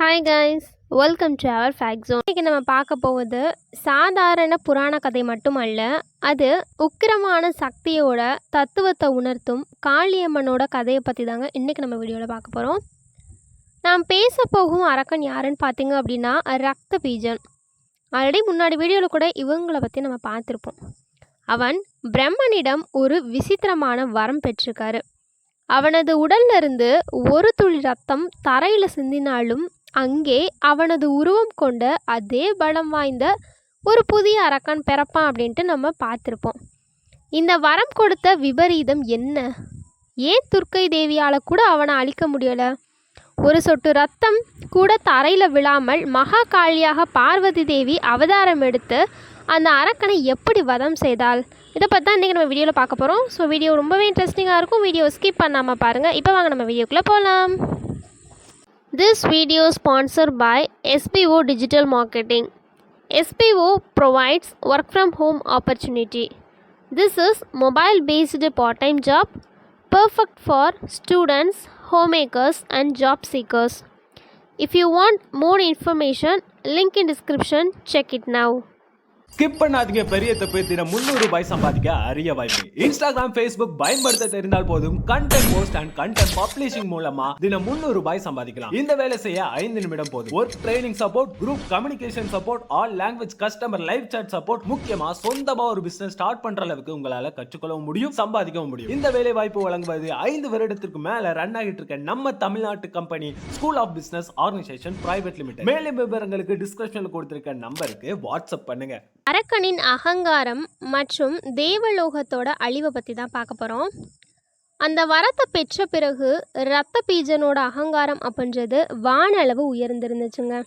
Hi guys, welcome to our fact zone. இன்றைக்கி நம்ம பார்க்க போவது சாதாரண புராண கதை மட்டுமல்ல, அது உக்கிரமான சக்தியோட தத்துவத்தை உணர்த்தும் காளியம்மனோட கதையை பற்றி தாங்க இன்றைக்கி நம்ம வீடியோவில் பார்க்க போகிறோம். நாம் பேச போகும் அரக்கன் யாருன்னு பார்த்தீங்க அப்படின்னா ரத்த பீஜன். ஆல்ரெடி முன்னாடி வீடியோவில் கூட இவங்களை பற்றி நம்ம பார்த்துருப்போம். அவன் பிரம்மனிடம் ஒரு விசித்திரமான வரம் பெற்றிருக்காரு. அவனது உடல்லிருந்து ஒரு துளி ரத்தம் தரையில் சிந்தினாலும் அங்கே அவனது உருவம் கொண்ட அதே பலம் வாய்ந்த ஒரு புதிய அரக்கன் பிறப்பான் அப்படின்ட்டு நம்ம பார்த்துருப்போம். இந்த வரம் கொடுத்த விபரீதம் என்ன? ஏன் துர்க்கை தேவியால் கூட அவனை அழிக்க முடியலை? ஒரு சொட்டு ரத்தம் கூட தரையில் விழாமல் மகா காளியாக பார்வதி தேவி அவதாரம் எடுத்து அந்த அரக்கனை எப்படி வதம் செய்தாள்? இதை பற்றி தான் இன்றைக்கி நம்ம வீடியோவில் பார்க்க போகிறோம். ஸோ வீடியோ ரொம்பவே இன்ட்ரெஸ்டிங்காக இருக்கும். வீடியோ ஸ்கிப் பண்ணாமல் பாருங்கள். இப்போ வாங்க நம்ம வீடியோக்குள்ளே போகலாம். This video is sponsored by SPO Digital Marketing. SPO provides work from home opportunity. This is mobile based part-time job perfect for students, homemakers and job seekers. If you want more information, link in description, check it now. Skip பண்ணாதீங்க. பெரிய தப்பு. தினம் 300 ரூபாய் சம்பாதிக்க அரிய வாய்ப்பு. Instagram, Facebook பயன்படுத்த தெரிந்தால் போதும் content post and content publishing மூலமா தினம் 300 ரூபாய் சம்பாதிக்கலாம். இந்த வேலை செய்ய 5 நிமிடம் போதும். Work training support, group communication support, all language customer live chat support, முக்கியமா சொந்தமா ஒரு பிசினஸ் ஸ்டார்ட் பண்ற அளவுக்கு உங்களால கற்றுக்கொள்ளவும் முடியும், சம்பாதிக்கவும் முடியும். இந்த வேலை வாய்ப்பு வழங்குவது 5 வருடத்திற்கு மேல ரன் ஆகிட்டு இருக்க நம்ம தமிழ்நாட்டு company school of business organisation private limited. மேலும் விவரங்களுக்கு டிஸ்கிரிப்ஷன்ல கொடுத்திருக்க நம்பருக்கு வாட்ஸ்அப் பண்ணுங்க. அரக்கனின் அகங்காரம் மற்றும் தேவலோகத்தோட அழிவை பற்றி தான் பார்க்க போகிறோம். அந்த வரத்தை பெற்ற பிறகு ரத்த பீஜனோட அகங்காரம் அப்படின்றது வானளவு உயர்ந்திருந்துச்சுங்க.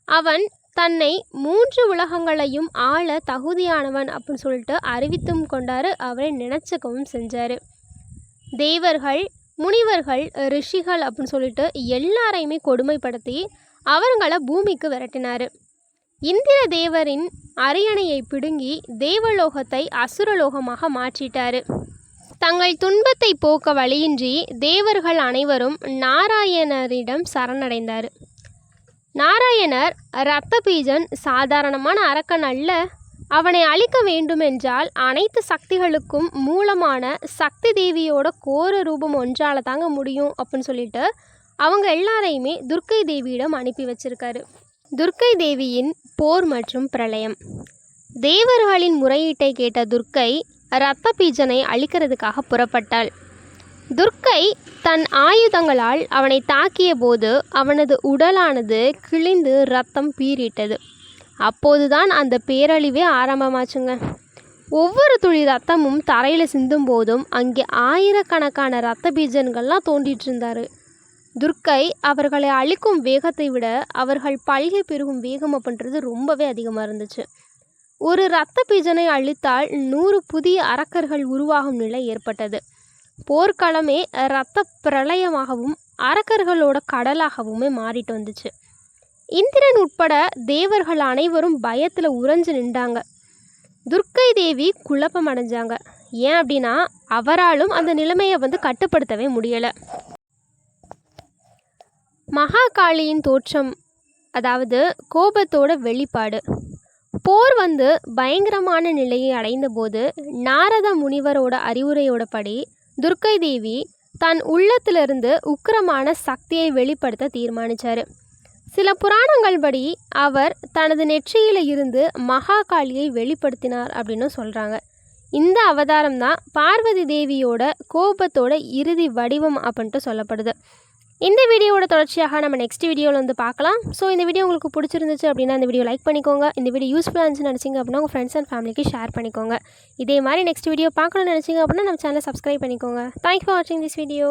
அவன் தன்னை 3 உலகங்களையும் ஆள தகுதியானவன் அப்படின்னு சொல்லிட்டு அறிவித்தும் கொண்டாரு. அவரை நினைச்சுக்கவும் செஞ்சார். தேவர்கள், முனிவர்கள், ரிஷிகள் அப்படின்னு சொல்லிட்டு எல்லாரையுமே கொடுமைப்படுத்தி அவங்கள பூமிக்கு விரட்டினார். இந்திர தேவரின் அரியணையை பிடுங்கி தேவலோகத்தை அசுரலோகமாக மாற்றிட்டாரு. தங்கள் துன்பத்தை போக்க வழியின்றி தேவர்கள் அனைவரும் நாராயணரிடம் சரணடைந்தார். நாராயணர் ரத்த பீஜன் சாதாரணமான அரக்கன் அல்ல. அவனை அழிக்க வேண்டுமென்றால் அனைத்து சக்திகளுக்கும் மூலமான சக்தி தேவியோட கோர ரூபம் ஒன்றால் தாங்க முடியும் அப்படின்னு சொல்லிட்டு அவங்க எல்லாரையுமே துர்க்கை தேவியிடம் அனுப்பி வச்சிருக்காரு. துர்க்கை தேவியின் போர் மற்றும் பிரளயம். தேவர்களின் முறையீட்டை கேட்ட துர்க்கை இரத்த பீஜனை அழிக்கிறதுக்காக புறப்பட்டாள். துர்க்கை தன் ஆயுதங்களால் அவனை தாக்கிய போது அவனது உடலானது கிழிந்து இரத்தம் பீறிட்டது. அப்போதுதான் அந்த பேரழிவே ஆரம்பமாச்சுங்க. ஒவ்வொரு துளி ரத்தமும் தரையில் சிந்தும் போதும் அங்கே ஆயிரக்கணக்கான இரத்த பீஜன்கள்லாம் தோண்டிட்டு இருந்தார். துர்க்கை அவர்களை அழிக்கும் வேகத்தை விட அவர்கள் பல்கை பெருகும் வேகம் அப்படின்றது ரொம்பவே அதிகமாக இருந்துச்சு. ஒரு இரத்த பீஜனை அழித்தால் 100 புதிய அரக்கர்கள் உருவாகும் நிலை ஏற்பட்டது. போர்க்களமே இரத்த பிரளயமாகவும் அரக்கர்களோட கடலாகவுமே மாறிட்டு வந்துச்சு. இந்திரன் உட்பட தேவர்கள் அனைவரும் பயத்தில் உறைஞ்சு நின்றாங்க. துர்க்கை தேவி குழப்பம் அடைஞ்சாங்க. ஏன் அப்படின்னா அவராலும் அந்த நிலைமையை கட்டுப்படுத்தவே முடியலை. மகாகாளியின் தோற்றம், அதாவது கோபத்தோட வெளிப்பாடு. போர் பயங்கரமான நிலையை அடைந்த போது நாரத முனிவரோட அறிவுரையோட படி துர்க்கை தேவி தன் உள்ளத்திலிருந்து உக்கிரமான சக்தியை வெளிப்படுத்த தீர்மானித்தார். சில புராணங்கள் படி அவர் தனது நெற்றியில் இருந்து மகாகாளியை வெளிப்படுத்தினார் அப்படின்னு சொல்கிறாங்க. இந்த அவதாரம் தான் பார்வதி தேவியோட கோபத்தோட இறுதி வடிவம் அப்படின்ட்டு சொல்லப்படுது. இந்த வீடியோவோட தொடர்ச்சியாக நம்ம நெக்ஸ்ட் வீடியோவில் பார்க்கலாம். ஸோ இந்த வீடியோ உங்களுக்கு பிடிச்சிருந்துச்சு அப்படின்னா இந்த வீடியோ லைக் பண்ணிக்கோங்க. இந்த வீடியோ யூஸ்ஃபுல்லாக இருந்துச்சுன்னு நினச்சிங்க அப்படின்னா உங்கள் ஃப்ரெண்ட்ஸ் அண்ட் ஃபேமிலிக்கு ஷேர் பண்ணிக்கோங்க. இதே மாதிரி நெக்ஸ்ட் வீடியோ பார்க்கணும்னு நினச்சிங்க அப்படின்னா நம்ம சேனலை சப்ஸ்கிரைப் பண்ணிக்கோங்க. தேங்க்ஸ் ஃபார் வாட்சிங் திஸ் வீடியோ.